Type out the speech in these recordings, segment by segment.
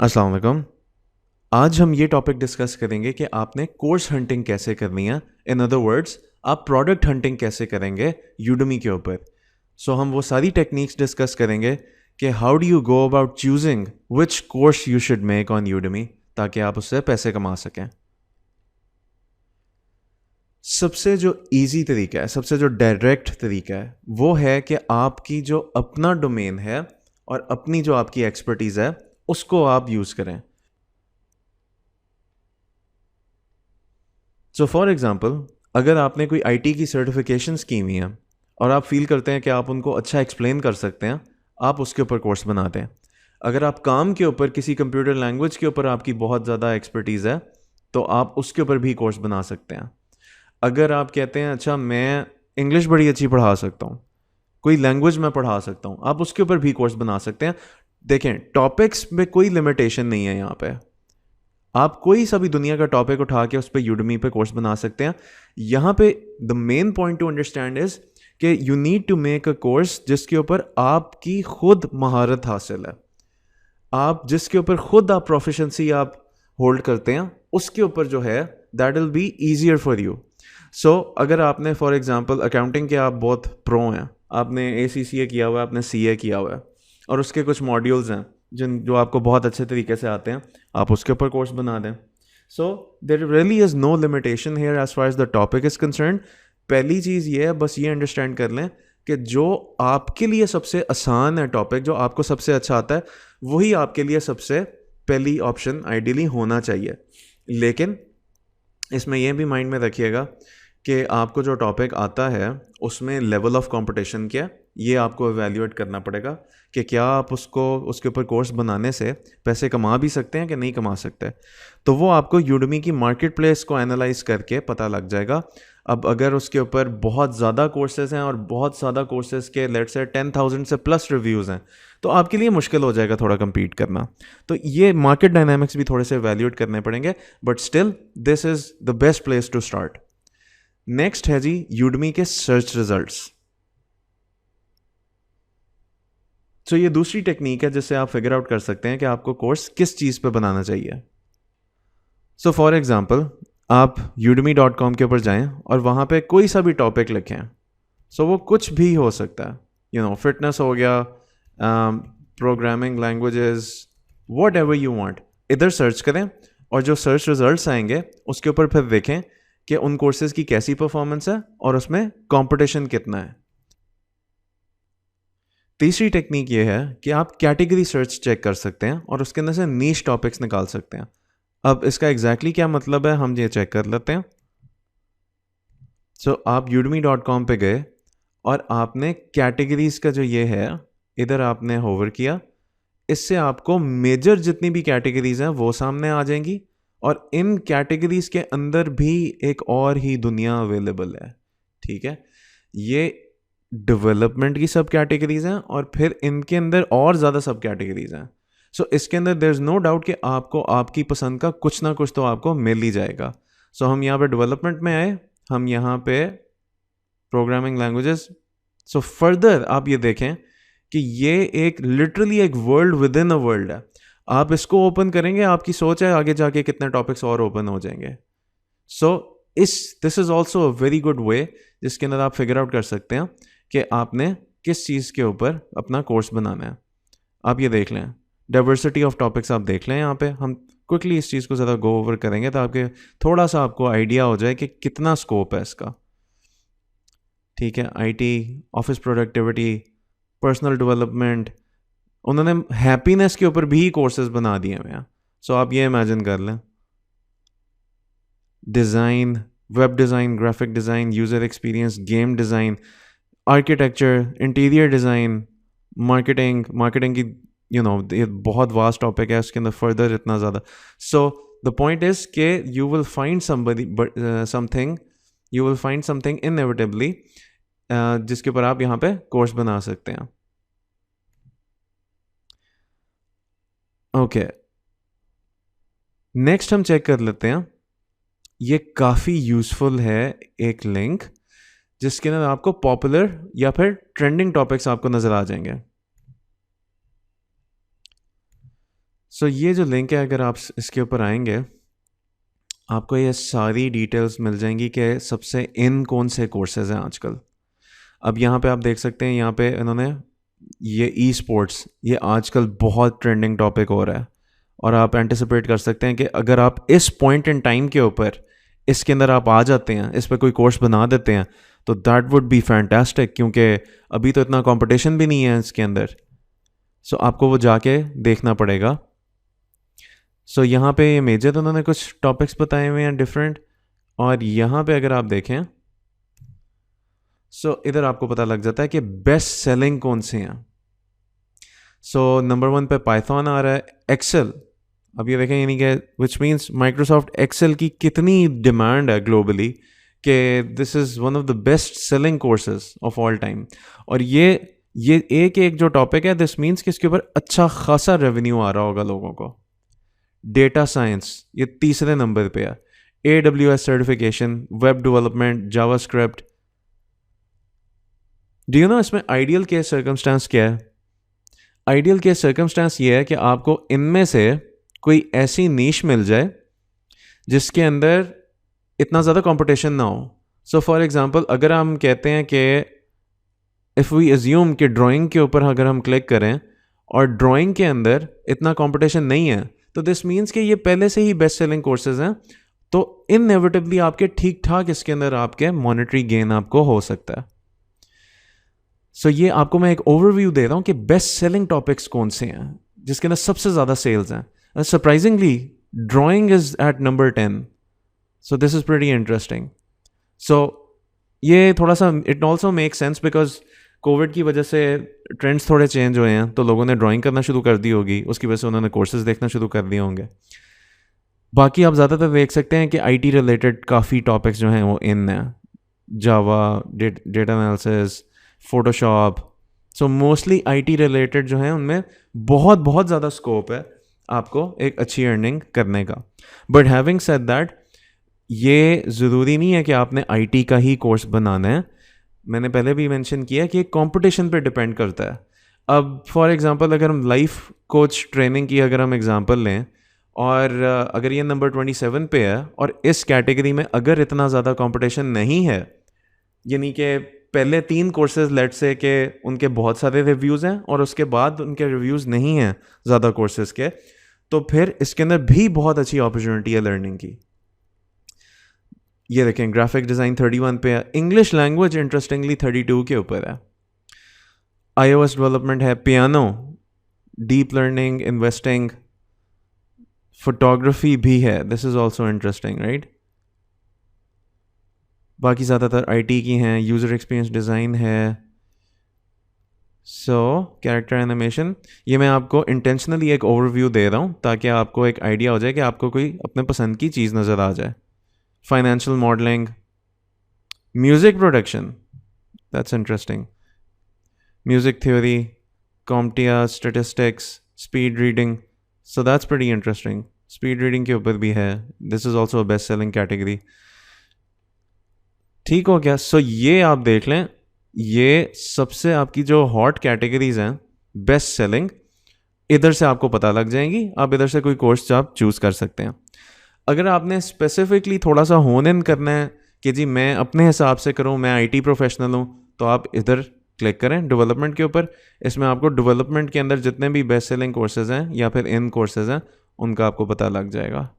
अस्सलाम वालेकुम। आज हम ये टॉपिक डिस्कस करेंगे कि आपने कोर्स हंटिंग कैसे करनी है। इन अदर वर्ड्स, आप प्रोडक्ट हंटिंग कैसे करेंगे यूडमी के ऊपर। हम वो सारी टेक्निक्स डिस्कस करेंगे कि how do you go about choosing which course you should make on Udemy, ताकि आप उससे पैसे कमा सकें। सबसे जो इजी तरीका है, सबसे जो डायरेक्ट तरीका है, वो है कि आपकी जो अपना डोमेन है और अपनी जो आपकी एक्सपर्टीज़ है उसको आप यूज़ करें। फॉर एग्जाम्पल, अगर आपने कोई आईटी की सर्टिफिकेशंस की हुई हैं और आप फील करते हैं कि आप उनको अच्छा एक्सप्लेन कर सकते हैं, आप उसके ऊपर कोर्स बनाते हैं। अगर आप काम के ऊपर किसी कंप्यूटर लैंग्वेज के ऊपर आपकी बहुत ज़्यादा एक्सपर्टीज़ है, तो आप उसके ऊपर भी कोर्स बना सकते हैं। अगर आप कहते हैं अच्छा मैं इंग्लिश बड़ी अच्छी पढ़ा सकता हूँ, कोई लैंग्वेज मैं पढ़ा सकता हूँ, आप उसके ऊपर भी कोर्स बना सकते हैं। देखें, टॉपिक्स में कोई लिमिटेशन नहीं है यहाँ पे। आप कोई सा भी दुनिया का टॉपिक उठा के उस पर यूडमी पे कोर्स बना सकते हैं। यहाँ पे the main point to understand is कि you need to make a course जिसके ऊपर आपकी खुद महारत हासिल है। आप जिसके ऊपर खुद आप प्रोफिशेंसी आप होल्ड करते हैं, उसके ऊपर जो है that will be easier for you. अगर आपने फॉर एग्जांपल अकाउंटिंग के आप बहुत प्रो हैं, आपने ACCA किया हुआ है, आपने CA किया हुआ है, और उसके कुछ मॉड्यूल्स हैं जो आपको बहुत अच्छे तरीके से आते हैं, आप उसके ऊपर कोर्स बना दें। There really is no limitation here as far as the topic is concern. पहली चीज़ ये है, बस ये अंडरस्टैंड कर लें कि जो आपके लिए सबसे आसान है टॉपिक, जो आपको सबसे अच्छा आता है, वही आपके लिए सबसे पहली ऑप्शन आइडियली होना चाहिए। लेकिन इसमें यह भी माइंड में रखिएगा कि आपको जो टॉपिक आता है उसमें लेवल ऑफ कंपटीशन क्या है, ये आपको एवेल्यूएट करना पड़ेगा कि क्या आप उसके ऊपर कोर्स बनाने से पैसे कमा भी सकते हैं कि नहीं कमा सकते। तो वो आपको यूडमी की मार्केट प्लेस को एनालाइज करके पता लग जाएगा। अब अगर उसके ऊपर बहुत ज़्यादा कोर्सेज हैं और बहुत ज़्यादा कोर्सेज के लेट से 10,000 से प्लस रिव्यूज़ हैं, तो आपके लिए मुश्किल हो जाएगा थोड़ा compete करना। तो ये मार्केट डायनामिक्स भी थोड़े से एवेल्यूएट करने पड़ेंगे, but still this is the best place to start. Next है जी यूडमी के सर्च रिजल्ट्स। ये दूसरी टेक्निक है जिससे आप फिगर आउट कर सकते हैं कि आपको कोर्स किस चीज़ पे बनाना चाहिए। फॉर एग्जांपल, आप udemy.com के ऊपर जाएं और वहाँ पे कोई सा भी टॉपिक लिखें। वो कुछ भी हो सकता है, फिटनेस हो गया, programming languages, what ever you want. इधर सर्च करें और जो सर्च रिजल्ट्स आएंगे उसके ऊपर फिर देखें कि उन कोर्सेज की कैसी परफॉर्मेंस है और उसमें कंपटीशन कितना है। तीसरी टेक्निक ये है कि आप कैटेगरी सर्च चेक कर सकते हैं और उसके अंदर से नीश टॉपिक्स निकाल सकते हैं। अब इसका एग्जैक्टली क्या मतलब है, हम ये चेक कर लेते हैं। आप udemy.com पे गए और आपने कैटेगरीज का जो ये है, इधर आपने होवर किया। इससे आपको मेजर जितनी भी कैटेगरीज हैं वो सामने आ जाएंगी, और इन कैटेगरीज के अंदर भी एक और ही दुनिया अवेलेबल है। ठीक है, ये डेवलपमेंट की सब कैटेगरीज हैं और फिर इनके अंदर और ज़्यादा सब कैटेगरीज हैं। इसके अंदर देयर इज़ नो डाउट कि आपको आपकी पसंद का कुछ ना कुछ तो आपको मिल ही जाएगा। हम यहाँ पे डेवलपमेंट में आए, हम यहाँ पे प्रोग्रामिंग लैंग्वेजेस। फर्दर आप ये देखें कि ये एक लिटरली एक world with in a world है। आप इसको ओपन करेंगे, आपकी सोच है आगे जाके कितने टॉपिक्स और ओपन हो जाएंगे। This is also a very good way जिसके अंदर आप फिगर आउट कर सकते हैं कि आपने किस चीज़ के ऊपर अपना कोर्स बनाना है। आप ये देख लें, डाइवर्सिटी ऑफ टॉपिक्स आप देख लें। यहाँ पे हम क्विकली इस चीज़ को ज़्यादा गो ओवर करेंगे तो आपके थोड़ा सा आपको आइडिया हो जाए कि कितना स्कोप है इसका। ठीक है, IT, office productivity, personal development, उन्होंने हैप्पीनेस के ऊपर भी कोर्सेज बना दिए हुए हैं। आप ये इमेजिन कर लें, design, web design, graphic design, user experience, game design, architecture, interior design, marketing की ये बहुत वास्ट टॉपिक है, उसके अंदर फर्दर इतना ज़्यादा। द पॉइंट इज़ के you will find something inevitably जिसके ऊपर आप यहाँ पे कोर्स बना सकते हैं। ओके, नेक्स्ट हम चेक कर लेते हैं। ये काफ़ी यूज़फुल है एक लिंक जिसके अंदर आपको पॉपुलर या फिर ट्रेंडिंग टॉपिक्स आपको नज़र आ जाएंगे। सो ये जो लिंक है, अगर आप इसके ऊपर आएंगे आपको ये सारी डिटेल्स मिल जाएंगी कि सबसे इन कौन से कोर्सेज हैं आजकल। अब यहाँ पे आप देख सकते हैं, यहाँ पे इन्होंने ये ई स्पोर्ट्स, ये आजकल बहुत ट्रेंडिंग टॉपिक हो रहा है, और आप एंटिसिपेट कर सकते हैं कि अगर आप इस पॉइंट इन टाइम के ऊपर इसके अंदर आप आ जाते हैं, इस पर कोई कोर्स बना देते हैं, तो दैट वुड बी फैंटास्टिक, क्योंकि अभी तो इतना कंपटीशन भी नहीं है इसके अंदर। सो आपको वो जाके देखना पड़ेगा। सो यहाँ पे ये मेजर उन्होंने कुछ टॉपिक्स बताए हुए हैं डिफरेंट, और यहाँ पे अगर आप देखें सो इधर आपको पता लग जाता है कि बेस्ट सेलिंग कौन से हैं। सो नंबर 1 पे पाइथन आ रहा है, एक्सेल। अब ये देखें, यानी कि विच मीन्स माइक्रोसॉफ्ट एक्सेल की कितनी डिमांड है ग्लोबली कि this is one of the best selling courses of all time. और ये एक जो टॉपिक है, दिस मीन्स कि इसके ऊपर अच्छा खासा रेवेन्यू आ रहा होगा लोगों को। डेटा साइंस ये तीसरे नंबर पे है, AWS certification, web development, JavaScript. Do you know इसमें आइडियल केस सर्कमस्टांस क्या है? आइडियल केस सर्कमस्टांस ये है कि आपको इनमें से कोई ऐसी नीश मिल जाए जिसके अंदर इतना ज़्यादा कंपटीशन ना हो। सो फॉर एग्जांपल, अगर हम कहते हैं कि इफ़ वी अज्यूम कि ड्राइंग के ऊपर अगर हम क्लिक करें और ड्राइंग के अंदर इतना कंपटीशन नहीं है, तो दिस मीन्स कि ये पहले से ही बेस्ट सेलिंग कोर्सेज हैं, तो इनएविटेबली आपके ठीक ठाक इसके अंदर आपके मॉनेटरी गेन आपको हो सकता है। सो ये आपको मैं एक ओवरव्यू दे रहा हूँ कि बेस्ट सेलिंग टॉपिक्स कौन से हैं जिसके अंदर सबसे ज़्यादा सेल्स हैं। Surprisingly drawing is at number 10, so this is pretty interesting. So ये थोड़ा सा it also make sense because COVID की वजह से ट्रेंड्स थोड़े चेंज हुए हैं, तो लोगों ने ड्राइंग करना शुरू कर दी होगी, उसकी वजह से उन्होंने कोर्सेज देखना शुरू कर दिए होंगे। बाकी आप ज़्यादातर देख सकते हैं कि IT रिलेटेड काफ़ी टॉपिक्स जो हैं वो इन हैं, Java, data analysis, Photoshop. So mostly IT related जो हैं उनमें बहुत बहुत ज़्यादा स्कोप है आपको एक अच्छी अर्निंग करने का। बट हैविंग सेड दैट, ये ज़रूरी नहीं है कि आपने IT का ही कोर्स बनाना है। मैंने पहले भी मेंशन किया कि कंपटीशन पे डिपेंड करता है। अब फॉर एग्जांपल, अगर हम लाइफ कोच ट्रेनिंग की अगर हम एग्जांपल लें, और अगर ये नंबर 27 पे है, और इस कैटेगरी में अगर इतना ज़्यादा कंपटीशन नहीं है, यानी कि पहले 3 कोर्सेज लेट से कि उनके बहुत सारे रिव्यूज़ हैं और उसके बाद उनके रिव्यूज़ नहीं हैं ज़्यादा कोर्सेज के, तो फिर इसके अंदर भी बहुत अच्छी अपॉर्चुनिटी है लर्निंग की। ये देखें, ग्राफिक डिज़ाइन 31 पे है, इंग्लिश लैंग्वेज इंटरेस्टिंगली 32 के ऊपर है, iOS डेवलपमेंट है, piano, deep learning, investing, photography भी है, this is also interesting right. बाकी ज़्यादातर IT की हैं, यूज़र एक्सपीरियंस डिज़ाइन है, सो कैरेक्टर एनिमेशन। ये मैं आपको इंटेंशनली एक ओवरव्यू दे रहा हूँ ताकि आपको एक आइडिया हो जाए कि आपको कोई अपने पसंद की चीज़ नज़र आ जाए। Financial modelling, music production, that's interesting, music theory, CompTIA, statistics, speed reading, so that's pretty interesting. Speed reading के ऊपर भी है, this is also a best selling category. ठीक हो गया। सो ये आप देख लें, ये सबसे आपकी जो हॉट कैटेगरीज हैं बेस्ट सेलिंग, इधर से आपको पता लग जाएंगी। आप इधर से कोई कोर्स आप चूज़ कर सकते हैं। अगर आपने स्पेसिफिकली थोड़ा सा होन इन करना है कि जी मैं अपने हिसाब से करूं, मैं IT प्रोफेशनल हूं, तो आप इधर क्लिक करें डेवलपमेंट के ऊपर। इसमें आपको डेवलपमेंट के अंदर जितने भी बेस्ट सेलिंग कोर्सेज हैं या फिर इन कोर्सेज हैं उनका आपको पता लग जाएगा।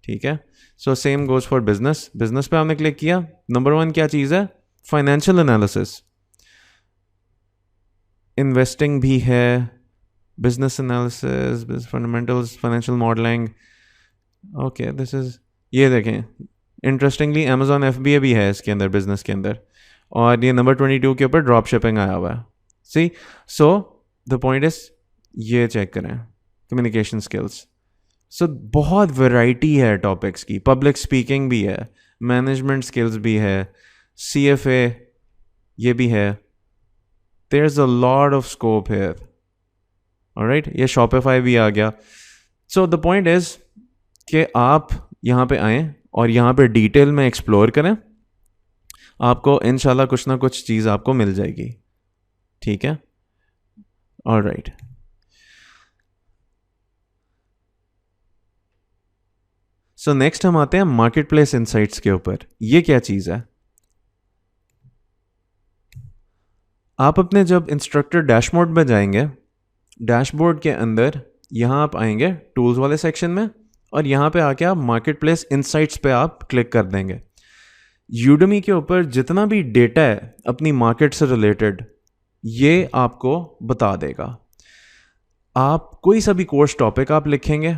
ठीक है। So same goes for business. Business पे आपने क्लिक किया, नंबर 1 क्या चीज़ है? फाइनेंशियल एनालिसिस, इन्वेस्टिंग भी है, business analysis, fundamentals, financial modelling. Okay, this is, ये देखें इंटरेस्टिंगली Amazon FBA भी है इसके अंदर, बिजनेस के अंदर, और ये नंबर 22 के ऊपर ड्रॉप शिपिंग आया हुआ है। सी, सो द पॉइंट इज, ये चेक करें, कम्युनिकेशन स्किल्स। सो बहुत वैरायटी है टॉपिक्स की, पब्लिक स्पीकिंग भी है, मैनेजमेंट स्किल्स भी है, CFA ये भी है, there is a lot of scope here. Alright, ये Shopify भी आ गया। सो द पॉइंट इज कि आप यहाँ पे आएँ और यहाँ पे डिटेल में एक्सप्लोर करें, आपको इंशाल्लाह कुछ ना कुछ चीज़ आपको मिल जाएगी। ठीक है, ऑलराइट। सो नेक्स्ट हम आते हैं मार्केट प्लेस इंसाइट्स के ऊपर। ये क्या चीज़ है? आप अपने जब इंस्ट्रक्टर डैशबोर्ड में जाएंगे, डैशबोर्ड के अंदर यहाँ आप आएंगे टूल्स वाले सेक्शन में, और यहाँ पे आके आप मार्केट प्लेस इंसाइट्स पे आप क्लिक कर देंगे। यूडमी के ऊपर जितना भी डेटा है अपनी मार्केट से रिलेटेड, ये आपको बता देगा। आप कोई सा भी कोर्स टॉपिक आप लिखेंगे,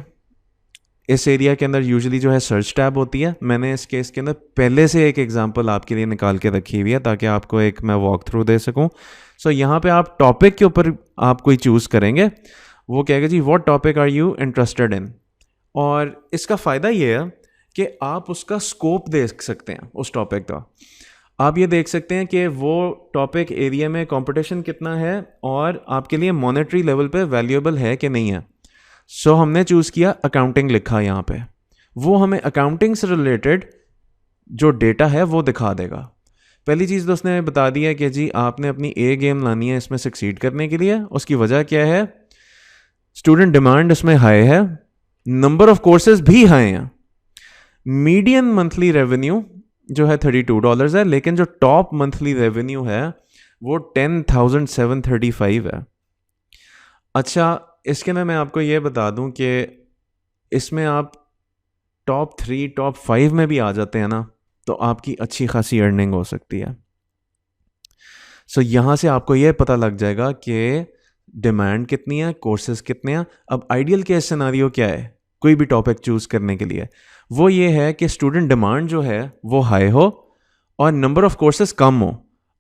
इस एरिया के अंदर यूजुअली जो है सर्च टैब होती है। मैंने इस केस के अंदर पहले से एक एग्जांपल आपके लिए निकाल के रखी हुई है ताकि आपको एक मैं वॉक थ्रू दे सकूं। सो यहाँ पे आप टॉपिक के ऊपर आप कोई चूज़ करेंगे, वो कहेगा जी what topic are you interested in. और इसका फ़ायदा ये है कि आप उसका स्कोप देख सकते हैं उस टॉपिक का। आप ये देख सकते हैं कि वो टॉपिक एरिया में कंपटीशन कितना है और आपके लिए मॉनेटरी लेवल पे वैल्यूएबल है कि नहीं है। सो हमने चूज़ किया अकाउंटिंग, लिखा यहाँ पे, वो हमें अकाउंटिंग से रिलेटेड जो डेटा है वो दिखा देगा। पहली चीज़ तो उसने बता दी है कि जी आपने अपनी ए गेम लानी है इसमें सक्सीड करने के लिए। उसकी वजह क्या है? स्टूडेंट डिमांड इसमें हाई है, नंबर ऑफ कोर्सेज भी हाई हैं, मीडियन मंथली रेवेन्यू जो है $32 है, लेकिन जो टॉप मंथली रेवेन्यू है वो 10,735 है। अच्छा, इसके अंदर मैं आपको ये बता दूं कि इसमें आप टॉप 3 टॉप 5 में भी आ जाते हैं ना, तो आपकी अच्छी खासी अर्निंग हो सकती है। सो यहाँ से आपको ये पता लग जाएगा कि डिमांड कितनी है, कोर्सेज कितने हैं। अब आइडियल केस सिनारियो क्या है कोई भी टॉपिक चूज़ करने के लिए? वो ये है कि स्टूडेंट डिमांड जो है वो हाई हो और नंबर ऑफ कोर्सेज कम हो।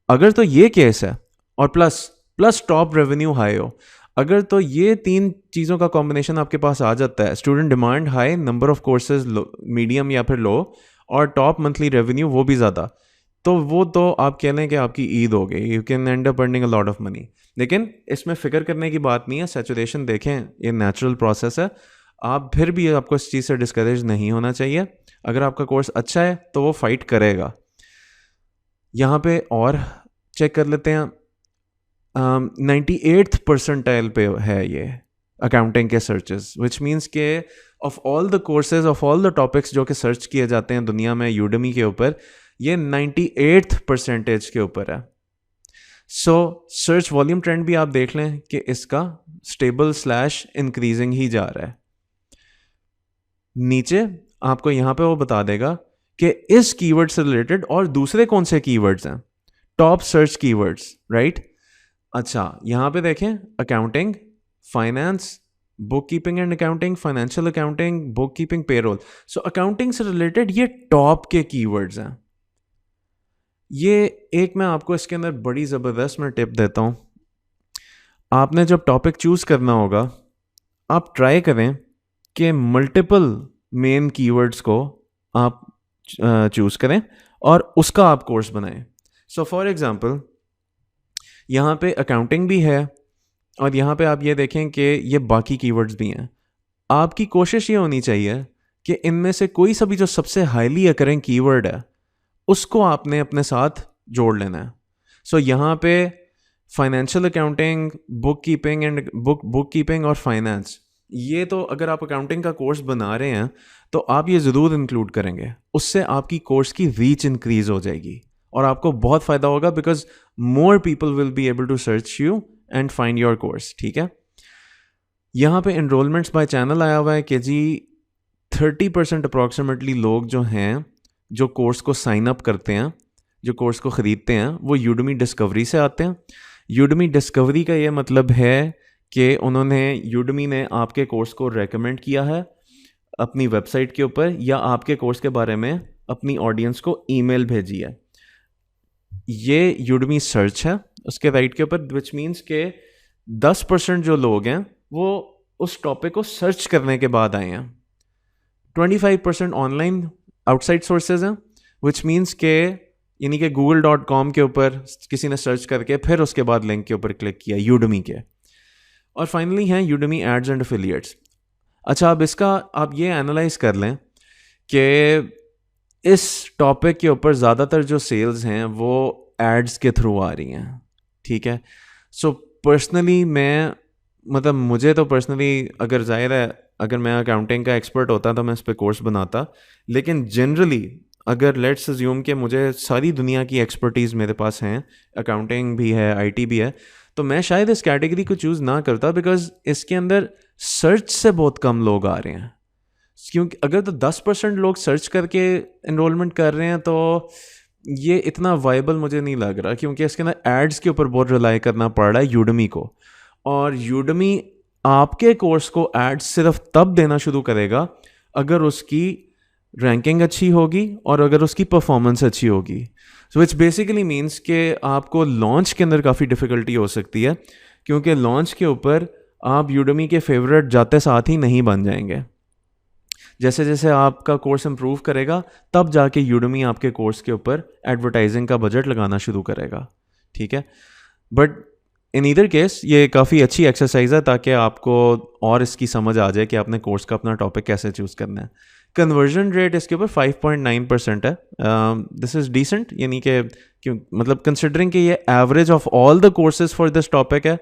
अगर तो ये केस है, और प्लस टॉप रेवेन्यू हाई हो, अगर तो ये 3 चीज़ों का कॉम्बिनेशन आपके पास आ जाता है, student demand high, number of courses medium या फिर लो, और टॉप मंथली रेवेन्यू वो भी ज़्यादा, तो वो तो आप कह लें कि आपकी ईद हो गई। You can and up earning a lot of money. लेकिन इसमें फ़िक्र करने की बात नहीं है, सैचुरेशन देखें, ये नेचुरल प्रोसेस है। आप फिर भी आपको इस चीज़ से डिस्करेज नहीं होना चाहिए। अगर आपका कोर्स अच्छा है तो वो फाइट करेगा। यहाँ पे और चेक कर लेते हैं, 98th परसेंटाइल पे है ये अकाउंटिंग के सर्चेस, विच मीन्स के of all the courses, of all the topics जो कि सर्च किए जाते हैं दुनिया में यूडमी के ऊपर, ये 98th परसेंटेज के ऊपर है। सो सर्च वॉल्यूम ट्रेंड भी आप देख लें कि इसका स्टेबल स्लैश इंक्रीजिंग ही जा रहा है। नीचे आपको यहाँ पे वो बता देगा कि इस कीवर्ड से रिलेटेड और दूसरे कौन से कीवर्ड्स हैं, टॉप सर्च कीवर्ड्स, राइट। अच्छा, यहाँ पे देखें accounting, finance, book keeping and accounting, financial accounting, book keeping, payroll. So accounting से रिलेटेड ये टॉप के कीवर्ड्स हैं। ये एक मैं आपको इसके अंदर बड़ी ज़बरदस्त मैं टिप देता हूँ। आपने जब टॉपिक चूज़ करना होगा, आप ट्राई करें कि मल्टीपल मेन कीवर्ड्स को आप चूज़ करें और उसका आप कोर्स बनाएं। सो फॉर एग्ज़ाम्पल यहाँ पे अकाउंटिंग भी है और यहाँ पे आप ये देखें कि ये बाकी कीवर्ड्स भी हैं। आपकी कोशिश ये होनी चाहिए कि इनमें से कोई सा भी जो सबसे हाईली अकरिंग कीवर्ड है उसको आपने अपने साथ जोड़ लेना है। सो यहाँ पे financial accounting, book keeping and book keeping और फाइनेंस, ये तो अगर आप अकाउंटिंग का कोर्स बना रहे हैं तो आप ये ज़रूर इंक्लूड करेंगे। उससे आपकी कोर्स की रीच इंक्रीज हो जाएगी और आपको बहुत फ़ायदा होगा, because more people will be able to search you and find your course. ठीक है, यहाँ पे एनरोलमेंट्स बाय चैनल आया हुआ है कि जी 30% अप्रॉक्सीमेटली लोग जो हैं जो कोर्स को साइन अप करते हैं, जो कोर्स को ख़रीदते हैं, वो यूडमी डिस्कवरी से आते हैं। यूडमी डिस्कवरी का ये मतलब है कि उन्होंने यूडमी ने आपके कोर्स को रेकमेंड किया है अपनी वेबसाइट के ऊपर, या आपके कोर्स के बारे में अपनी ऑडियंस को ईमेल भेजी है। ये यूडमी सर्च है उसके राइट के ऊपर, विच मीन्स के 10% जो लोग हैं वो उस टॉपिक को सर्च करने के बाद आए हैं। 25% ऑनलाइन आउटसाइड सोर्सेज हैं, विच मीन्स के यानी कि google.com के ऊपर किसी ने सर्च करके फिर उसके बाद लिंक के ऊपर क्लिक किया यूडमी के। और फाइनली हैं यूडमी एड्स एंड एफिलिएट्स। अच्छा, अब इसका आप ये एनालाइज कर लें कि इस टॉपिक के ऊपर ज़्यादातर जो सेल्स हैं वो एड्स के थ्रू आ रही हैं। ठीक है, सो पर्सनली मैं मतलब मुझे तो पर्सनली अगर ज़ाहिर है अगर मैं अकाउंटिंग का एक्सपर्ट होता तो मैं इस पर कोर्स बनाता, लेकिन जनरली अगर लेट्स अज्यूम कि मुझे सारी दुनिया की एक्सपर्टीज़ मेरे पास हैं, अकाउंटिंग भी है, आईटी भी है, तो मैं शायद इस कैटेगरी को चूज़ ना करता, बिकॉज इसके अंदर सर्च से बहुत कम लोग आ रहे हैं। क्योंकि अगर तो 10% लोग सर्च करके इनरोलमेंट कर रहे हैं तो ये इतना वाइबल मुझे नहीं लग रहा, क्योंकि इसके अंदर एड्स के ऊपर बहुत रिलाई करना पड़ रहा है यूडमी को, और यूडमी आपके कोर्स को एड्स सिर्फ तब देना शुरू करेगा अगर उसकी रैंकिंग अच्छी होगी और अगर उसकी परफॉर्मेंस अच्छी होगी। सो विच बेसिकली मीन्स कि आपको लॉन्च के अंदर काफ़ी डिफ़िकल्टी हो सकती है, क्योंकि लॉन्च के ऊपर आप यूडमी के फेवरेट जाते साथ ही नहीं बन जाएंगे। जैसे जैसे आपका कोर्स इम्प्रूव करेगा तब जाके यूडमी आपके कोर्स के ऊपर एडवर्टाइजिंग का बजट लगाना शुरू करेगा, ठीक है। बट इन ईदर केस ये काफ़ी अच्छी एक्सरसाइज है ताकि आपको और इसकी समझ आ जाए कि आपने कोर्स का अपना टॉपिक कैसे चूज़ करना है। कन्वर्जन रेट इसके ऊपर 5.9% है। दिस इज़ डिसेंट, यानी कि क्यों मतलब कंसिडरिंग कि ये average of all the courses for this topic है,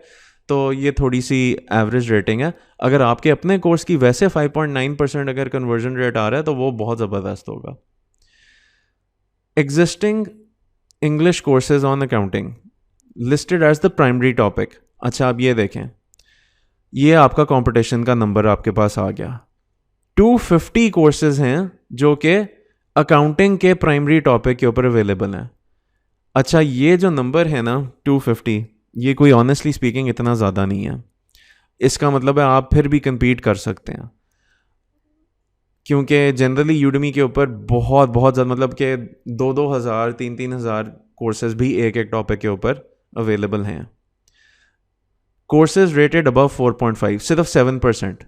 तो ये थोड़ी सी एवरेज रेटिंग है। अगर आपके अपने कोर्स की वैसे 5.9% अगर कन्वर्जन रेट आ रहा है तो वो बहुत ज़बरदस्त होगा। Existing English courses on accounting listed as the primary topic. अच्छा, अब ये देखें, ये आपका कंपटीशन का नंबर आपके पास आ गया। 250 कोर्सेज हैं जो कि अकाउंटिंग के प्राइमरी टॉपिक के ऊपर अवेलेबल हैं। अच्छा, ये जो नंबर है ना 250, ये कोई ऑनेस्टली स्पीकिंग इतना ज़्यादा नहीं है। इसका मतलब है आप फिर भी compete कर सकते हैं, क्योंकि जनरली यूडमी के ऊपर बहुत बहुत ज़्यादा मतलब कि 2-2 हज़ार 3-3 हज़ार कोर्सेज भी एक एक टॉपिक के ऊपर अवेलेबल हैं। कोर्सेज रेटेड अबव 4.5 सिर्फ 7%,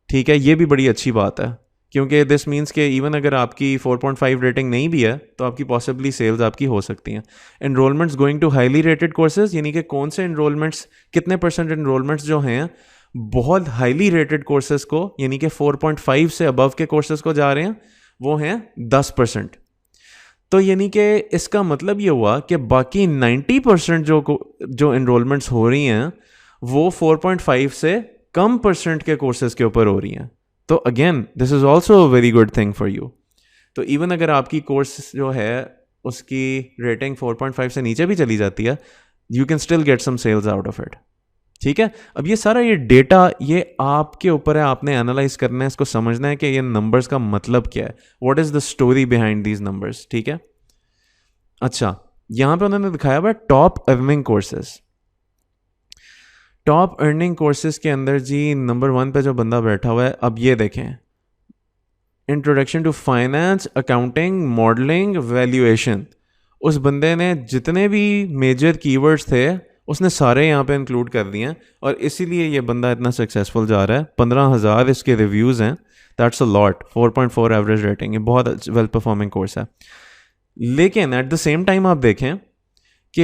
ठीक है। ये भी बड़ी अच्छी बात है, क्योंकि दिस मीन्स कि इवन अगर आपकी 4.5 रेटिंग नहीं भी है तो आपकी पॉसिबली सेल्स आपकी हो सकती हैं। Enrollments going to highly rated courses, यानी कि कौन से एनरोलमेंट्स, कितने परसेंट एनरोलमेंट्स जो हैं बहुत हाईली रेटेड कोर्सेज को, यानी कि 4.5 से अबव के कोर्सेज को जा रहे हैं, वो हैं 10%। तो यानी कि इसका मतलब ये हुआ कि बाकी 90% जो एनरोलमेंट्स हो रही हैं वो 4.5 से कम परसेंट के कोर्सेज के ऊपर हो रही हैं। तो again this is also a very good thing for you. तो इवन अगर आपकी कोर्स जो है उसकी रेटिंग 4.5 से नीचे भी चली जाती है, you can still get some sales out of it, ठीक है। अब ये सारा ये डेटा ये आपके ऊपर है, आपने एनालाइज करना है, इसको समझना है कि ये नंबर्स का मतलब क्या है, what is the story behind these numbers, ठीक है। अच्छा, यहाँ पे उन्होंने दिखाया हुआ top earning courses. Top earning courses के अंदर जी नंबर 1 पे जो बंदा बैठा हुआ है, अब ये देखें, introduction to finance, accounting, modelling, valuation. उस बंदे ने जितने भी मेजर कीवर्ड्स थे उसने सारे यहाँ पे इंक्लूड कर दिए हैं, और इसीलिए ये बंदा इतना सक्सेसफुल जा रहा है। 15,000 इसके रिव्यूज़ हैं, that's a lot. 4.4 average rating, ये बहुत वेल परफॉर्मिंग कोर्स है। लेकिन एट द सेम टाइम आप देखें कि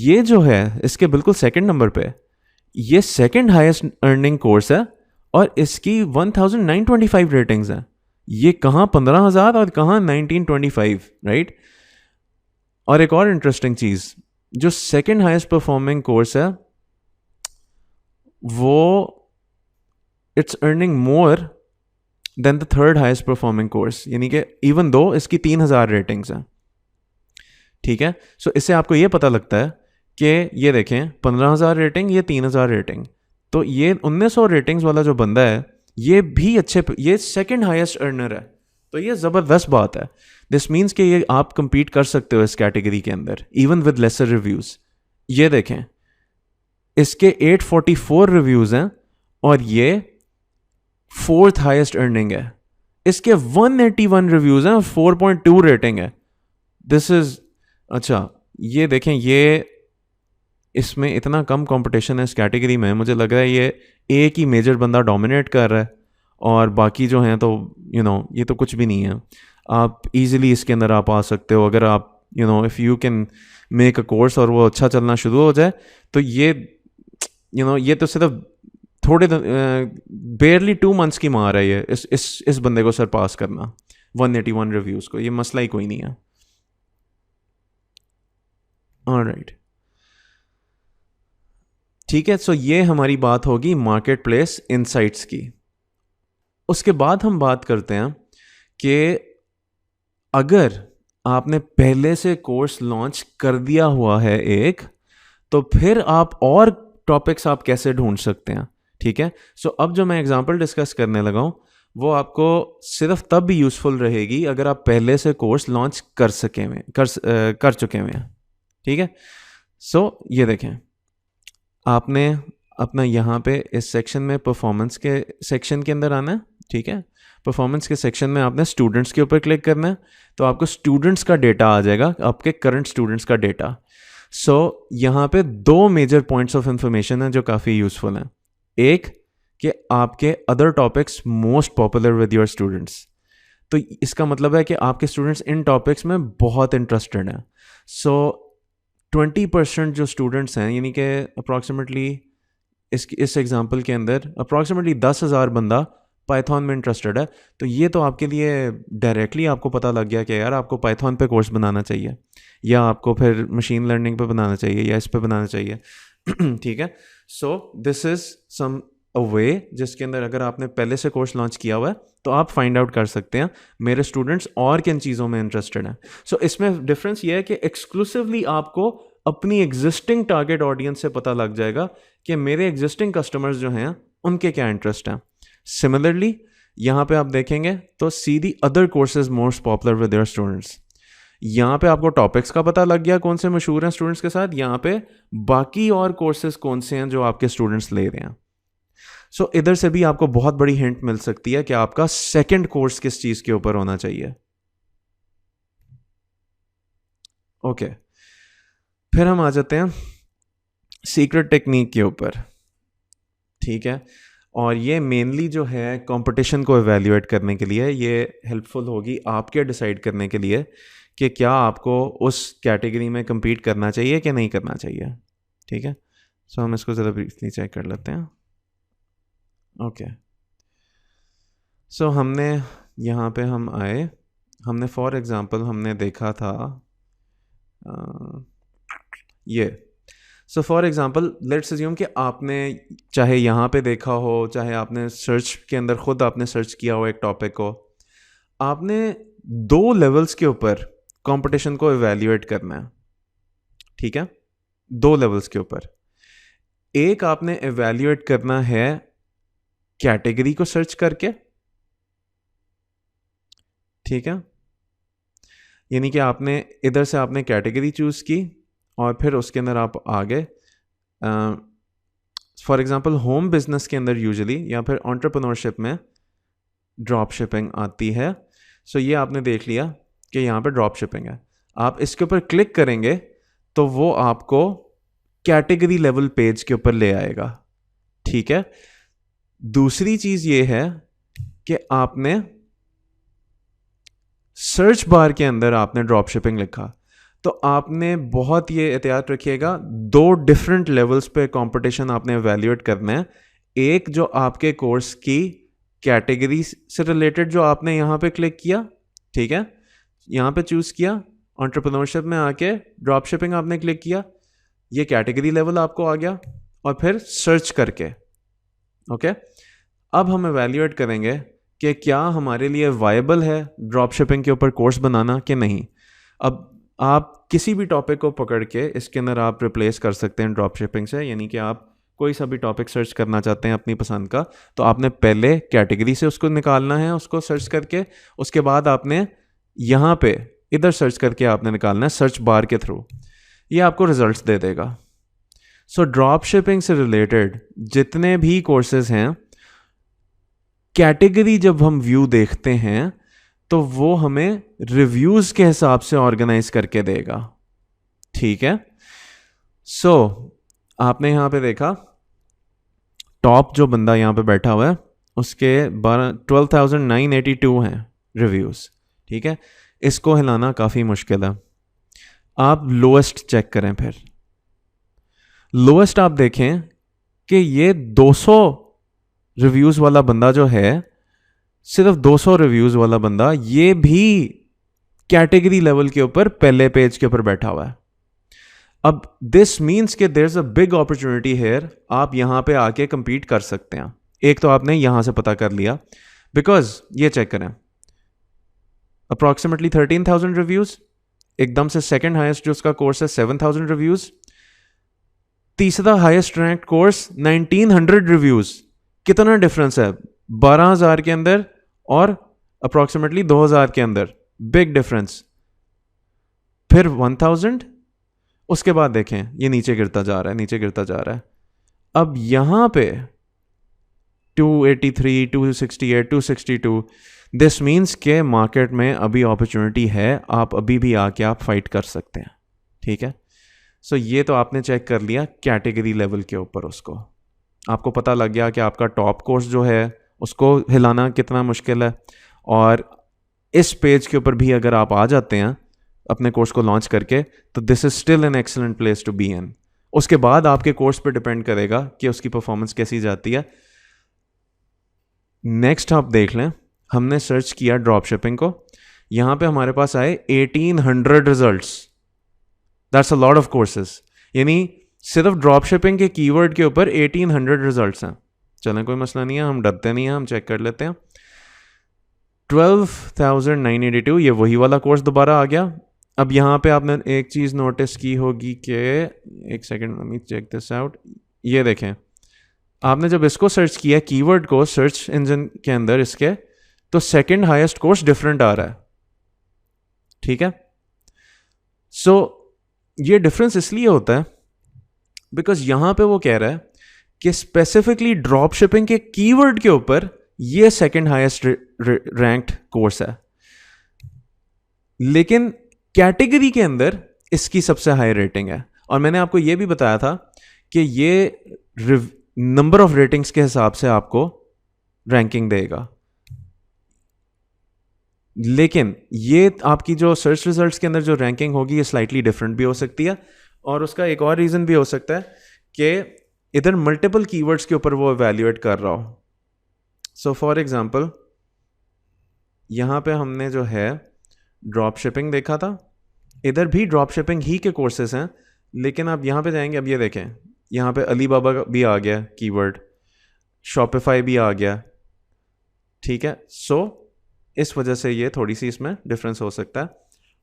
ये जो है इसके बिल्कुल सेकंड नंबर पे, ये सेकंड हाईएस्ट अर्निंग कोर्स है और इसकी 1925 रेटिंग्स हैं। ये कहाँ 15,000 और कहाँ 1925, राइट। और एक और इंटरेस्टिंग चीज़, जो सेकंड हाईएस्ट परफॉर्मिंग कोर्स है वो it's earning more than the third highest performing course, यानी कि इवन दो इसकी 3,000 रेटिंग्स हैं, ठीक है। सो इससे आपको ये पता लगता है कि ये देखें 15,000 रेटिंग, ये 3,000 रेटिंग, तो ये 1,900 रेटिंग्स वाला जो बंदा है ये भी ये सेकंड हाईएस्ट अर्नर है। तो ये ज़बरदस्त बात है। दिस मीन्स कि ये आप compete कर सकते हो इस कैटेगरी के अंदर इवन विद लेसर रिव्यूज़। ये देखें, इसके 844 रिव्यूज़ हैं और ये 4th हाईएस्ट अर्निंग है। इसके 181 रिव्यूज़ हैं और 4.2 रेटिंग है। दिस इज़ अच्छा, ये देखें, ये इसमें इतना कम कंपटीशन है इस कैटेगरी में, मुझे लग रहा है ये एक ही मेजर बंदा डोमिनेट कर रहा है और बाकी जो हैं तो ये तो कुछ भी नहीं है। आप इजीली इसके अंदर आप आ सकते हो अगर आप if you can make a course और वो अच्छा चलना शुरू हो जाए, तो ये ये तो सिर्फ थोड़े बेयरली 2 मंथ्स की मार है ये इस बंदे को सरपास करना 181 रिव्यूज़ को। ये मसला ही कोई नहीं है। ऑलराइट, ठीक है। सो ये हमारी बात होगी मार्केट प्लेस इनसाइट्स की। उसके बाद हम बात करते हैं कि अगर आपने पहले से कोर्स लॉन्च कर दिया हुआ है एक, तो फिर आप और टॉपिक्स आप कैसे ढूंढ सकते हैं, ठीक है। सो अब जो मैं एग्जांपल डिस्कस करने लगा हूँ वो आपको सिर्फ तब भी यूज़फुल रहेगी अगर आप पहले से कोर्स लॉन्च कर चुके हुए हैं, ठीक है। सो ये देखें, आपने अपना यहाँ पे इस सेक्शन में परफॉर्मेंस के सेक्शन के अंदर आना है, ठीक है। परफॉर्मेंस के सेक्शन में आपने स्टूडेंट्स के ऊपर क्लिक करना है, तो आपको स्टूडेंट्स का डेटा आ जाएगा, आपके करंट स्टूडेंट्स का डेटा। सो यहाँ पे दो मेजर पॉइंट्स ऑफ इंफॉर्मेशन हैं जो काफ़ी यूज़फुल हैं। एक कि आपके other topics most popular with your students, तो इसका मतलब है कि आपके स्टूडेंट्स इन टॉपिक्स में बहुत इंटरेस्टेड हैं। सो 20% जो स्टूडेंट्स हैं, यानी कि अप्रॉक्सीमेटली इस एग्जांपल के अंदर अप्रॉक्सीमेटली 10,000 बंदा पाइथन में इंटरेस्टेड है, तो ये तो आपके लिए डायरेक्टली आपको पता लग गया कि यार आपको पाइथन पे कोर्स बनाना चाहिए, या आपको फिर मशीन लर्निंग पे बनाना चाहिए, या इस पे बनाना चाहिए, ठीक है। सो दिस इज़ सम अ वे जिसके अंदर अगर आपने पहले से कोर्स लॉन्च किया हुआ है तो आप फाइंड आउट कर सकते हैं मेरे स्टूडेंट्स और किन चीज़ों में इंटरेस्टेड हैं। सो इसमें डिफरेंस ये है कि एक्सक्लूसिवली आपको अपनी एग्जिस्टिंग टारगेट ऑडियंस से पता लग जाएगा कि मेरे एग्जिस्टिंग कस्टमर्स जो हैं उनके क्या इंटरेस्ट हैं। सिमिलरली यहाँ पे आप देखेंगे तो see the other courses most popular with your students, यहाँ पे आपको टॉपिक्स का पता लग गया कौन से मशहूर हैं स्टूडेंट्स के साथ, यहाँ पे बाकी और कोर्सेज कौन से हैं जो आपके स्टूडेंट्स ले रहे हैं। सो इधर से भी आपको बहुत बड़ी हिंट मिल सकती है कि आपका सेकंड कोर्स किस चीज़ के ऊपर होना चाहिए। ओके, फिर हम आ जाते हैं सीक्रेट टेक्निक के ऊपर, ठीक है। और ये मेनली जो है कंपटीशन को एवेल्युएट करने के लिए ये हेल्पफुल होगी आपके डिसाइड करने के लिए कि क्या आपको उस कैटेगरी में compete करना चाहिए कि नहीं करना चाहिए, ठीक है। सो हम इसको ज़रा ब्रीफली चेक कर लेते हैं। ओके, सो हमने यहाँ पे हम आए, हमने फॉर एग्ज़ाम्पल हमने देखा था ये। So for example let's assume कि आपने चाहे यहाँ पे देखा हो, चाहे आपने सर्च के अंदर ख़ुद आपने सर्च किया हो एक टॉपिक को, आपने दो लेवल्स के ऊपर कंपटीशन को एवेल्युएट करना है, ठीक है। दो लेवल्स के ऊपर, एक आपने एवेल्युएट करना है कैटेगरी को सर्च करके, ठीक है। यानी कि आपने इधर से आपने कैटेगरी चूज़ की और फिर उसके अंदर आप आ गए। फॉर एग्ज़ाम्पल होम बिजनेस के अंदर यूजुअली या फिर एंटरप्रेन्योरशिप में ड्रॉप शिपिंग आती है। सो ये आपने देख लिया कि यहाँ पे ड्रॉप शिपिंग है, आप इसके ऊपर क्लिक करेंगे तो वो आपको कैटेगरी लेवल पेज के ऊपर ले आएगा, ठीक है। दूसरी चीज़ ये है कि आपने सर्च बार के अंदर आपने ड्रॉप शिपिंग लिखा, तो आपने बहुत ये एहतियात रखिएगा, दो डिफरेंट लेवल्स पे कंपटीशन आपने एवेल्युएट करना है। एक जो आपके कोर्स की कैटेगरी से रिलेटेड जो आपने यहाँ पे क्लिक किया, ठीक है, यहाँ पे चूज़ किया, एंटरप्रेन्योरशिप में आके ड्रॉप शिपिंग आपने क्लिक किया, ये कैटेगरी लेवल आपको आ गया, और फिर सर्च करके ओके। अब हम एवेल्युएट करेंगे कि क्या हमारे लिए वायबल है ड्रॉप शिपिंग के ऊपर कोर्स बनाना कि नहीं। अब आप किसी भी टॉपिक को पकड़ के इसके अंदर आप रिप्लेस कर सकते हैं ड्रॉप शिपिंग से, यानी कि आप कोई सा भी टॉपिक सर्च करना चाहते हैं अपनी पसंद का, तो आपने पहले कैटेगरी से उसको निकालना है, उसको सर्च करके, उसके बाद आपने यहाँ पे इधर सर्च करके आपने निकालना है सर्च बार के थ्रू, ये आपको रिजल्ट्स दे देगा। सो ड्रॉप शिपिंग से रिलेटेड जितने भी कोर्सेज हैं, कैटेगरी जब हम व्यू देखते हैं तो वो हमें रिव्यूज़ के हिसाब से ऑर्गेनाइज करके देगा, ठीक है। सो आपने यहाँ पे देखा टॉप जो बंदा यहाँ पे बैठा हुआ है उसके 12,982 हैं रिव्यूज़, ठीक है। इसको हिलाना काफ़ी मुश्किल है। आप लोएस्ट चेक करें, फिर लोएस्ट आप देखें कि ये 200 रिव्यूज़ वाला बंदा जो है, सिर्फ 200 रिव्यूज़ वाला बंदा, ये भी कैटेगरी लेवल के ऊपर पहले पेज के ऊपर बैठा हुआ है। अब दिस मीन्स कि there is a big opportunity here, आप यहाँ पे आके compete कर सकते हैं। एक तो आपने यहाँ से पता कर लिया, बिकॉज ये चेक करें, अप्रॉक्सीमेटली 13,000 रिव्यूज, एकदम से सेकंड हाईएस्ट जो उसका कोर्स है 7,000 रिव्यूज, तीसरा हाईएस्ट रैंक कोर्स 1900 रिव्यूज। कितना डिफरेंस है 12,000 के अंदर और अप्रॉक्सीमेटली 2,000 के अंदर, बिग डिफरेंस। फिर 1,000, उसके बाद देखें ये नीचे गिरता जा रहा है, नीचे गिरता जा रहा है। अब यहां पे 283, 268, 262, दिस मीन्स के मार्केट में अभी अपॉर्चुनिटी है, आप अभी भी आके आप फाइट कर सकते हैं। ठीक है, सो ये तो आपने चेक कर लिया कैटेगरी लेवल के ऊपर, उसको आपको पता लग गया कि आपका टॉप कोर्स जो है उसको हिलाना कितना मुश्किल है। और इस पेज के ऊपर भी अगर आप आ जाते हैं अपने कोर्स को लॉन्च करके, तो this is still an excellent place to be in. उसके बाद आपके कोर्स पे डिपेंड करेगा कि उसकी परफॉर्मेंस कैसी जाती है। नेक्स्ट आप देख लें, हमने सर्च किया ड्रॉप शिपिंग को, यहां पे हमारे पास आए 1800 results. That's a lot of courses, यानी सिर्फ ड्रॉप शिपिंग के कीवर्ड के ऊपर 1800 रिजल्ट्स हैं। चलें कोई मसला नहीं है, हम डरते नहीं हैं, हम चेक कर लेते हैं। 12,982, ये वही वाला कोर्स दोबारा आ गया। अब यहाँ पे आपने एक चीज़ नोटिस की होगी कि, एक second let me check this out, ये देखें आपने जब इसको सर्च किया कीवर्ड को सर्च इंजन के अंदर इसके, तो सेकंड हाईएस्ट कोर्स डिफरेंट आ रहा है। ठीक है, सो ये डिफरेंस इसलिए होता है बिकॉज यहां पे वो कह रहा है कि स्पेसिफिकली ड्रॉप शिपिंग के कीवर्ड के ऊपर ये सेकंड हाईएस्ट रैंक्ड कोर्स है, लेकिन कैटेगरी के अंदर इसकी सबसे हाई रेटिंग है। और मैंने आपको ये भी बताया था कि ये नंबर ऑफ रेटिंग्स के हिसाब से आपको रैंकिंग देगा, लेकिन ये आपकी जो सर्च रिजल्ट्स के अंदर जो रैंकिंग होगी ये स्लाइटली डिफरेंट भी हो सकती है। और उसका एक और रीज़न भी हो सकता है कि इधर मल्टीपल कीवर्ड्स के ऊपर वो इवैल्यूएट कर रहा हो। सो फॉर एग्जांपल यहाँ पे हमने जो है ड्रॉप शिपिंग देखा था, इधर भी ड्रॉप शिपिंग ही के कोर्सेज हैं, लेकिन आप यहाँ पे जाएंगे, अब ये देखें यहाँ पे अली बाबा भी आ गया कीवर्ड, शॉपिफाई भी आ गया। ठीक है, सो इस वजह से ये थोड़ी सी इसमें डिफरेंस हो सकता है,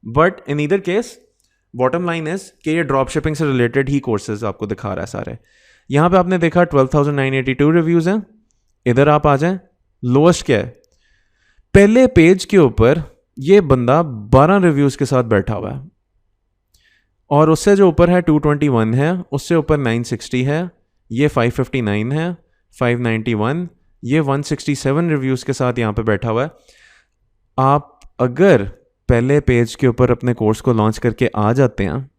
but in either case bottom line is कि ये ड्रॉप शिपिंग से रिलेटेड ही कोर्सेज आपको दिखा रहा है सारे। यहाँ पे आपने देखा 12,982 रिव्यूज़ हैं। इधर आप आ जाएं, लोएस्ट क्या है, पहले पेज के ऊपर ये बंदा 12 रिव्यूज़ के साथ बैठा हुआ है, और उससे जो ऊपर है 221 है, उससे ऊपर 960 है, ये 559 है, 591, ये 167 रिव्यूज़ के साथ यहाँ पे बैठा हुआ है। आप अगर पहले पेज के ऊपर अपने कोर्स को लॉन्च करके आ जाते हैं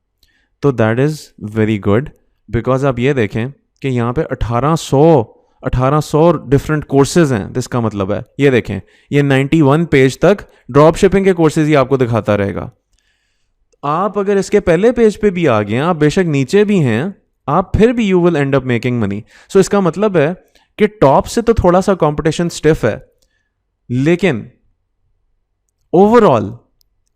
तो that is very good, because आप ये देखें कि यहाँ पे 1800 डिफरेंट कोर्सेज हैं। जिसका मतलब है ये देखें, ये 91 पेज तक ड्रॉप शिपिंग के कोर्सेज ही आपको दिखाता रहेगा। आप अगर इसके पहले पेज पे भी आ गए, आप बेशक नीचे भी हैं, आप फिर भी you will end up making money. So इसका मतलब है कि टॉप से तो थोड़ा सा कंपटीशन स्टिफ है, लेकिन ओवरऑल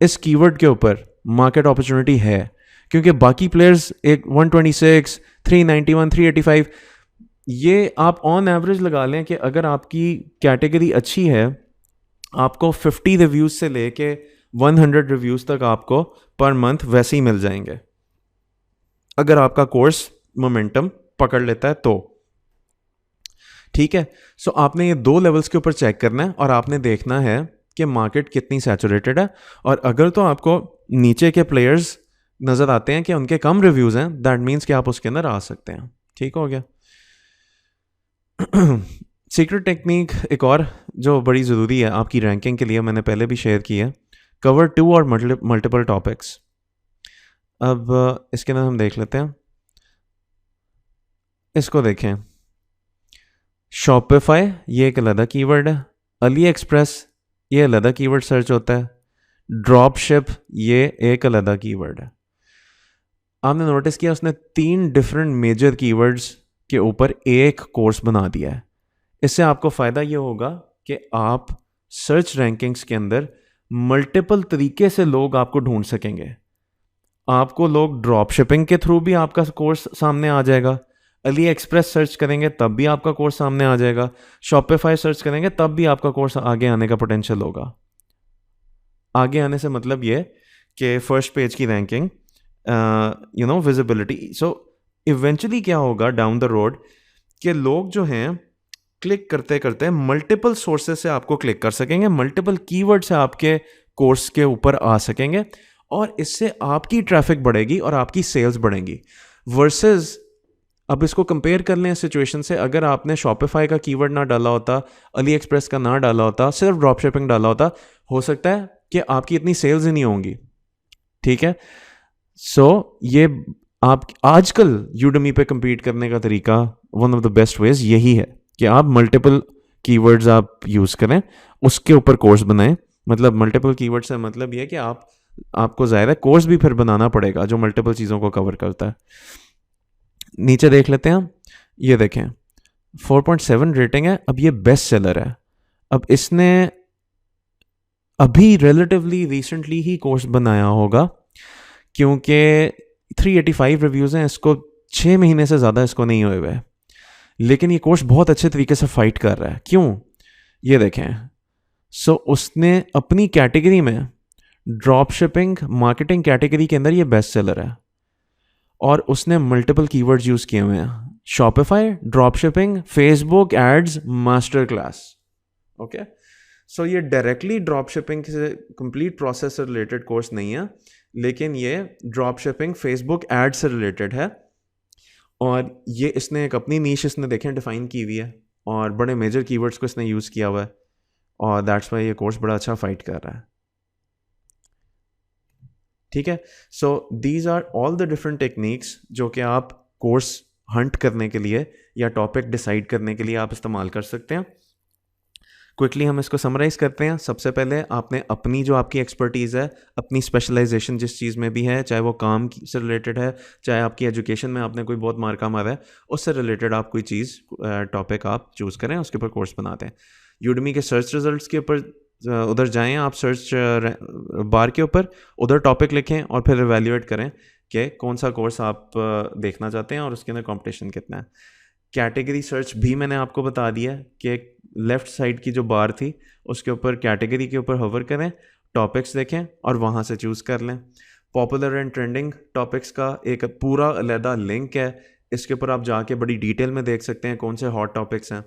इस कीवर्ड के ऊपर मार्केट अपॉर्चुनिटी है, क्योंकि बाकी प्लेयर्स एक 126, 391, 385, ये आप ऑन एवरेज लगा लें कि अगर आपकी कैटेगरी अच्छी है, आपको 50 रिव्यूज़ से लेके 100 रिव्यूज़ तक आपको पर मंथ वैसे ही मिल जाएंगे, अगर आपका कोर्स मोमेंटम पकड़ लेता है तो। ठीक है, सो आपने ये 2 लेवल्स के ऊपर चेक करना है और आपने देखना है कि मार्केट कितनी सैचुरेटेड है। और अगर तो आपको नीचे के प्लेयर्स नज़र आते हैं कि उनके कम रिव्यूज़ हैं, दैट मीन्स कि आप उसके अंदर आ सकते हैं। ठीक हो गया। सीक्रेट टेक्निक एक और जो बड़ी ज़रूरी है आपकी रैंकिंग के लिए, मैंने पहले भी शेयर की है, कवर 2 और मल्टीपल टॉपिक्स। अब इसके अंदर हम देख लेते हैं, इसको देखें, शॉपिफाई ये एक अलग कीवर्ड है, अली एक्सप्रेस ये अलग कीवर्ड सर्च होता है, ड्रॉप शिप ये एक अलग कीवर्ड है। आपने नोटिस किया उसने 3 डिफरेंट मेजर कीवर्ड्स के ऊपर एक कोर्स बना दिया है। इससे आपको फ़ायदा ये होगा कि आप सर्च रैंकिंग्स के अंदर मल्टीपल तरीके से लोग आपको ढूंढ सकेंगे। आपको लोग ड्रॉप शिपिंग के थ्रू भी आपका कोर्स सामने आ जाएगा, अली एक्सप्रेस सर्च करेंगे तब भी आपका कोर्स सामने आ जाएगा, शॉपिफाई सर्च करेंगे तब भी आपका कोर्स आगे आने का पोटेंशियल होगा। आगे आने से मतलब ये कि फर्स्ट पेज की रैंकिंग, विजिबिलिटी। सो इवेंचुअली क्या होगा डाउन द रोड कि लोग जो हैं क्लिक करते करते मल्टीपल सोर्सेज से आपको क्लिक कर सकेंगे, मल्टीपल कीवर्ड से आपके कोर्स के ऊपर आ सकेंगे, और इससे आपकी ट्रैफिक बढ़ेगी और आपकी सेल्स बढ़ेंगी। वर्सेस अब इसको कंपेयर कर लें सिचुएशन से, अगर आपने शॉपिफाई का कीवर्ड ना डाला होता, अली एक्सप्रेस का ना डाला होता, सिर्फ ड्रॉप शिपिंग डाला होता, हो सकता है कि आपकी इतनी सेल्स ही नहीं होंगी। ठीक है, सो ये आप आजकल यूडमी पे compete करने का तरीका, one of the best veg यही है कि आप मल्टीपल कीवर्ड्स आप यूज़ करें, उसके ऊपर कोर्स बनाएं। मतलब मल्टीपल कीवर्ड से मतलब ये है कि आपको ज़ाहिर है कोर्स भी फिर बनाना पड़ेगा जो मल्टीपल चीज़ों को कवर करता है। नीचे देख लेते हैं, ये देखें 4.7 रेटिंग है। अब ये बेस्ट सेलर है। अब इसने अभी रिलेटिवली रिसेंटली ही कोर्स बनाया होगा, क्योंकि 385 रिव्यूज़ हैं, इसको 6 महीने से ज़्यादा इसको नहीं हुए हुए, लेकिन ये कोर्स बहुत अच्छे तरीके से फाइट कर रहा है। क्यों, ये देखें। सो उसने अपनी कैटेगरी में, ड्रॉप शिपिंग मार्केटिंग कैटेगरी के अंदर ये बेस्ट सेलर है, और उसने मल्टीपल कीवर्ड्स यूज़ किए हुए हैं, Shopify, drop shipping, Facebook ads, master class. Okay, so ये डायरेक्टली ड्रॉप शिपिंग से कंप्लीट प्रोसेस से रिलेटेड कोर्स नहीं है, लेकिन ये ड्रॉप शिपिंग फेसबुक एड से रिलेटेड है, और ये इसने एक अपनी नीश इसने देखें डिफाइन की हुई है, और बड़े मेजर कीवर्ड्स को इसने यूज़ किया हुआ है, और दैट्स वाई ये कोर्स बड़ा अच्छा फाइट कर रहा है। ठीक है, so these are all the different techniques जो कि आप कोर्स हंट करने के लिए या टॉपिक डिसाइड करने के लिए आप इस्तेमाल कर सकते हैं। क्विकली हम इसको समराइज़ करते हैं। सबसे पहले आपने अपनी जो आपकी एक्सपर्टीज़ है, अपनी स्पेशलाइजेशन जिस चीज़ में भी है, चाहे वो काम से रिलेटेड है, चाहे आपकी एजुकेशन में आपने कोई बहुत मार्का मारा है, उससे रिलेटेड आप कोई चीज़ टॉपिक आप चूज़ करें, उसके ऊपर कोर्स बनाते हैं। यूडमी के सर्च रिजल्ट्स के ऊपर उधर जाएं आप, सर्च बार के ऊपर उधर टॉपिक लिखें और फिर इवेल्युएट करें कि कौन सा कोर्स आप देखना चाहते हैं और उसके अंदर कंपटीशन कितना है। कैटेगरी सर्च भी मैंने आपको बता दिया कि लेफ़्ट साइड की जो बार थी उसके ऊपर कैटेगरी के ऊपर होवर करें, टॉपिक्स देखें और वहाँ से चूज़ कर लें। पॉपुलर एंड ट्रेंडिंग टॉपिक्स का एक पूरा अलहदा लिंक है, इसके ऊपर आप जाके बड़ी डिटेल में देख सकते हैं कौन से हॉट टॉपिक्स हैं।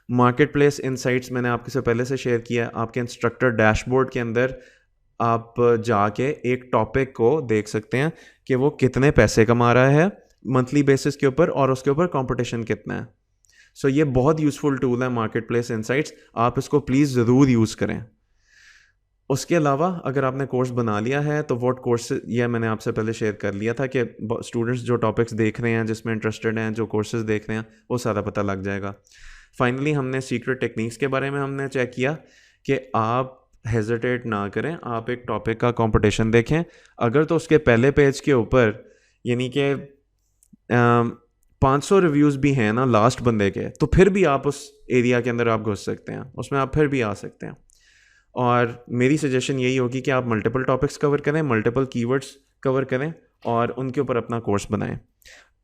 मार्केट प्लेस इनसाइट्स मैंने आपके से पहले से शेयर किया है। आपके इंस्ट्रक्टर डैशबोर्ड के अंदर आप जाके एक टॉपिक को देख सकते हैं कि वो कितने पैसे कमा रहा है मंथली बेसिस के ऊपर, और उसके ऊपर कंपटीशन कितना है। सो ये बहुत यूज़फुल टूल है मार्केट प्लेस इनसाइट्स, आप इसको प्लीज़ ज़रूर यूज़ करें। उसके अलावा अगर आपने कोर्स बना लिया है तो व्हाट कोर्स, ये मैंने आपसे पहले शेयर कर लिया था कि स्टूडेंट्स जो टॉपिक्स देख रहे हैं, जिसमें इंटरेस्टेड हैं, जो कोर्सेज देख रहे हैं, वो सारा पता लग जाएगा। फाइनली हमने सीक्रेट टेक्निक्स के बारे में हमने चेक किया कि आप हेजिटेट ना करें, आप एक टॉपिक का कंपटीशन देखें, अगर तो उसके पहले पेज के ऊपर यानी कि 500 रिव्यूज़ भी हैं ना लास्ट बंदे के, तो फिर भी आप उस एरिया के अंदर आप घुस सकते हैं, उसमें आप फिर भी आ सकते हैं। और मेरी सजेशन यही होगी कि आप मल्टीपल टॉपिक्स कवर करें, मल्टीपल कीवर्ड्स कवर करें और उनके ऊपर अपना कोर्स बनाएं,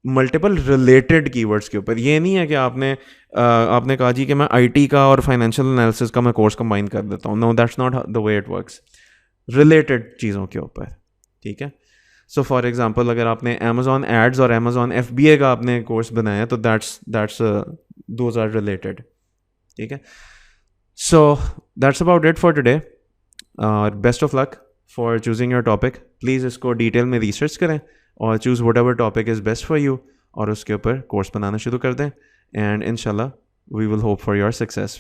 मल्टीपल रिलेटेड कीवर्ड्स के ऊपर। ये नहीं है कि आपने कहा जी कि मैं आईटी का और फाइनेंशियल एनालिसिस का मैं कोर्स कंबाइन कर देता हूँ। No, that's not the way it works. Related चीज़ों के ऊपर, ठीक है। सो फॉर एग्जांपल अगर आपने अमेजॉन एड्स और अमेजॉन एफबीए का आपने कोर्स बनाया तो दैट्स दोज आर रिलेटेड, ठीक है। So that's about it for today. Best of luck for choosing your topic. Please इसको डिटेल में रिसर्च करें और choose what ever topic is best for you, और उसके ऊपर कोर्स बनाना शुरू कर दें, एंड इंशाल्लाह we will hope for your success.